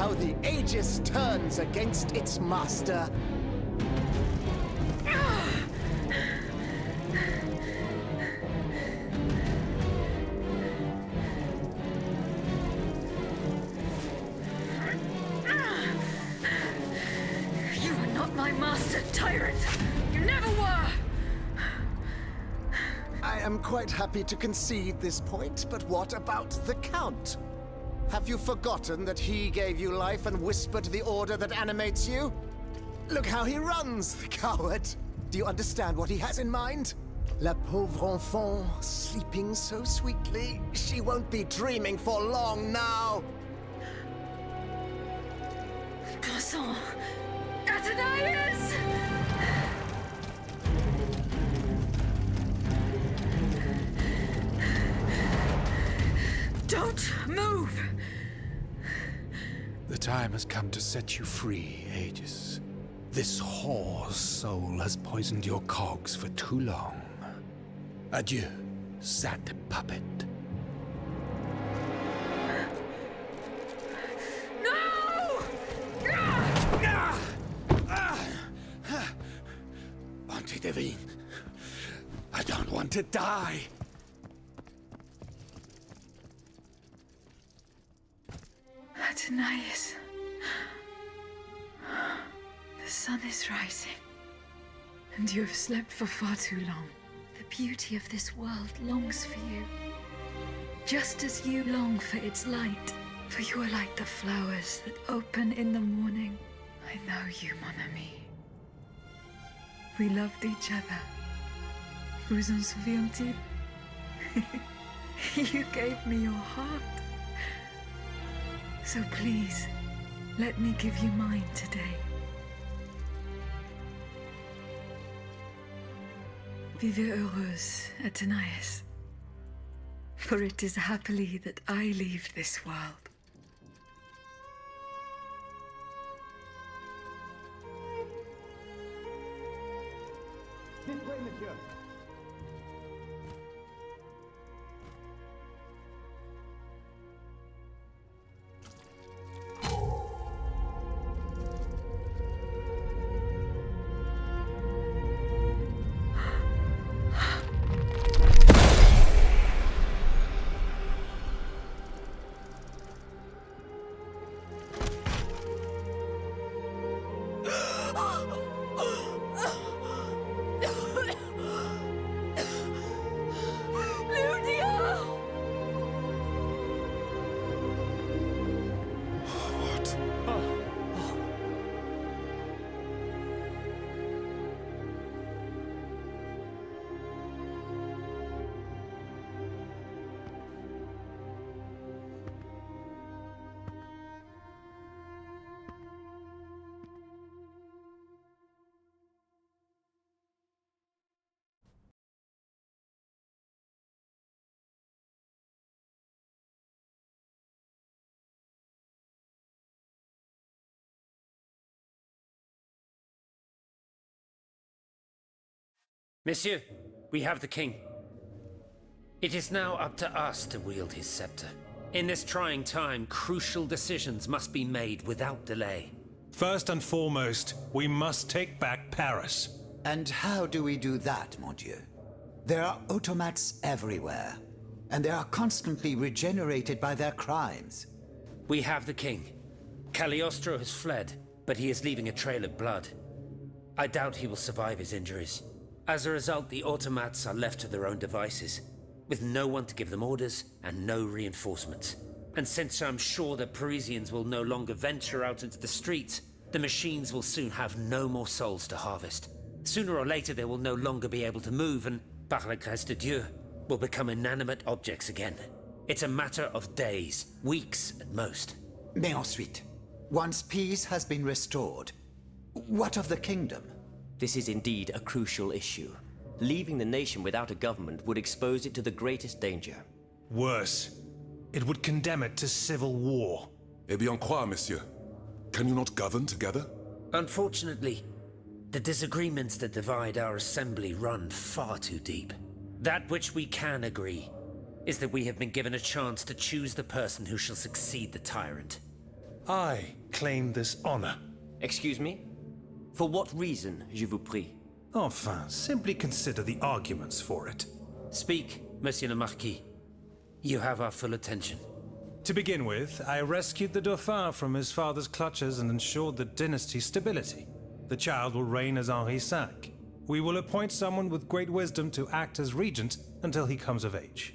how the Aegis turns against its master. You are not my master, tyrant! You never were! I am quite happy to concede this point, but what about the Count? Have you forgotten that he gave you life and whispered the order that animates you? Look how he runs, the coward! Do you understand what he has in mind? La pauvre enfant, sleeping so sweetly, she won't be dreaming for long now! Passons! Athenais! Don't move! The time has come to set you free, Aegis. This whore's soul has poisoned your cogs for too long. Adieu, sad puppet. No! Bonté Divine, I don't want to die. Athenais. The sun is rising, and you have slept for far too long. The beauty of this world longs for you, just as you long for its light. For you are like the flowers that open in the morning. I know you, mon ami. We loved each other. Vous en souvient-il? You gave me your heart. So please, let me give you mine today. Vivez heureuse, Athenais. For it is happily that I leave this world. This way, monsieur. Monsieur, we have the king. It is now up to us to wield his scepter. In this trying time, crucial decisions must be made without delay. First and foremost, we must take back Paris. And how do we do that, mon Dieu? There are automats everywhere, and they are constantly regenerated by their crimes. We have the king. Cagliostro has fled, but he is leaving a trail of blood. I doubt he will survive his injuries. As a result, the automats are left to their own devices, with no one to give them orders and no reinforcements. And since I'm sure the Parisians will no longer venture out into the streets, the machines will soon have no more souls to harvest. Sooner or later they will no longer be able to move and, par la grâce de Dieu, will become inanimate objects again. It's a matter of days, weeks at most. Mais ensuite, once peace has been restored, what of the kingdom? This is indeed a crucial issue. Leaving the nation without a government would expose it to the greatest danger. Worse, it would condemn it to civil war. Eh bien quoi, monsieur? Can you not govern together? Unfortunately, the disagreements that divide our assembly run far too deep. That which we can agree is that we have been given a chance to choose the person who shall succeed the tyrant. I claim this honor. Excuse me? For what reason, je vous prie? Enfin, simply consider the arguments for it. Speak, Monsieur le Marquis. You have our full attention. To begin with, I rescued the Dauphin from his father's clutches and ensured the dynasty's stability. The child will reign as Henri V. We will appoint someone with great wisdom to act as regent until he comes of age.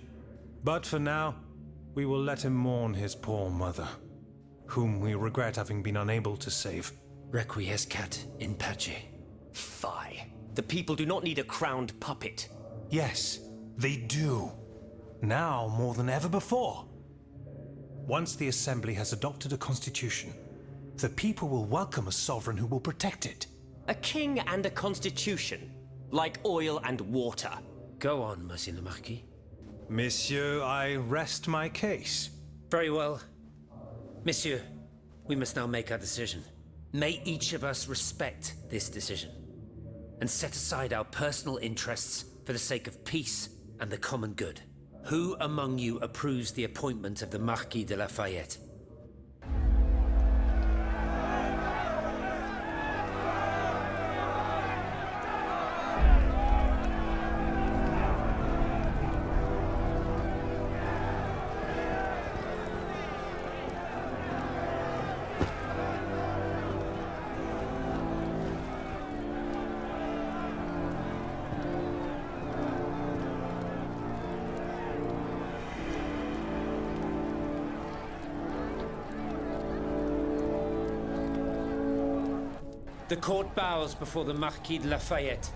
But for now, we will let him mourn his poor mother, whom we regret having been unable to save. Requiescat in pace. Fie. The people do not need a crowned puppet. Yes, they do. Now more than ever before. Once the Assembly has adopted a constitution, the people will welcome a sovereign who will protect it. A king and a constitution, like oil and water. Go on, Monsieur le Marquis. Monsieur, I rest my case. Very well. Monsieur, we must now make our decision. May each of us respect this decision, and set aside our personal interests for the sake of peace and the common good. Who among you approves the appointment of the Marquis de Lafayette? The court bows before the Marquis de Lafayette,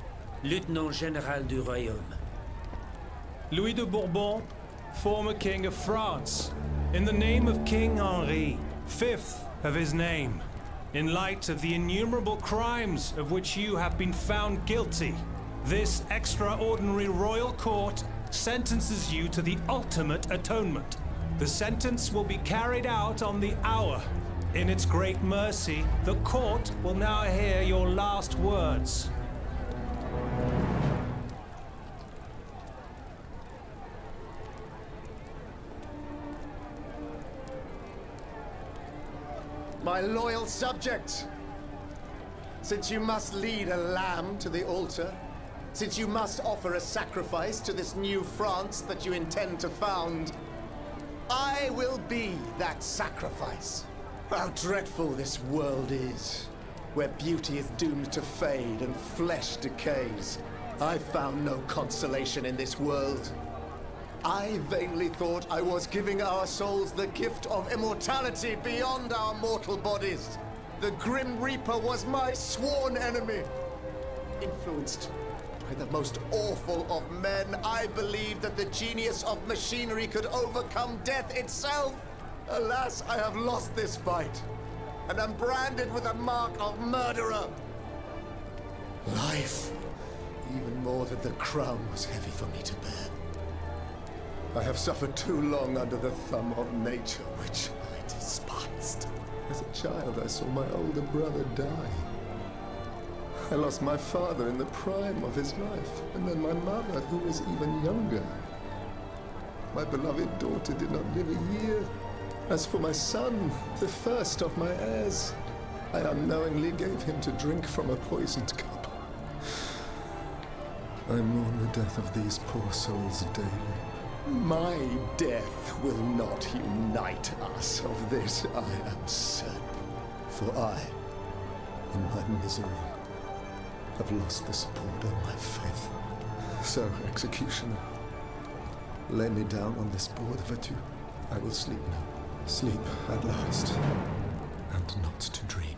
Lieutenant Général du Royaume. Louis de Bourbon, former King of France, in the name of King Henri, fifth of his name, in light of the innumerable crimes of which you have been found guilty, this extraordinary royal court sentences you to the ultimate atonement. The sentence will be carried out on the hour. In its great mercy, the court will now hear your last words. My loyal subject, since you must lead a lamb to the altar, since you must offer a sacrifice to this new France that you intend to found, I will be that sacrifice. How dreadful this world is, where beauty is doomed to fade and flesh decays. I found no consolation in this world. I vainly thought I was giving our souls the gift of immortality beyond our mortal bodies. The Grim Reaper was my sworn enemy. Influenced by the most awful of men, I believed that the genius of machinery could overcome death itself. Alas, I have lost this fight, and am branded with the mark of murderer. Life, even more than the crown, was heavy for me to bear. I have suffered too long under the thumb of nature, which I despised. As a child, I saw my older brother die. I lost my father in the prime of his life, and then my mother, who was even younger. My beloved daughter did not live a year. As for my son, the first of my heirs, I unknowingly gave him to drink from a poisoned cup. I mourn the death of these poor souls daily. My death will not unite us, of this I am certain. For I, in my misery, have lost the support of my faith. So, executioner, lay me down on this board of adieu. I will sleep now. Sleep at last, and not to dream.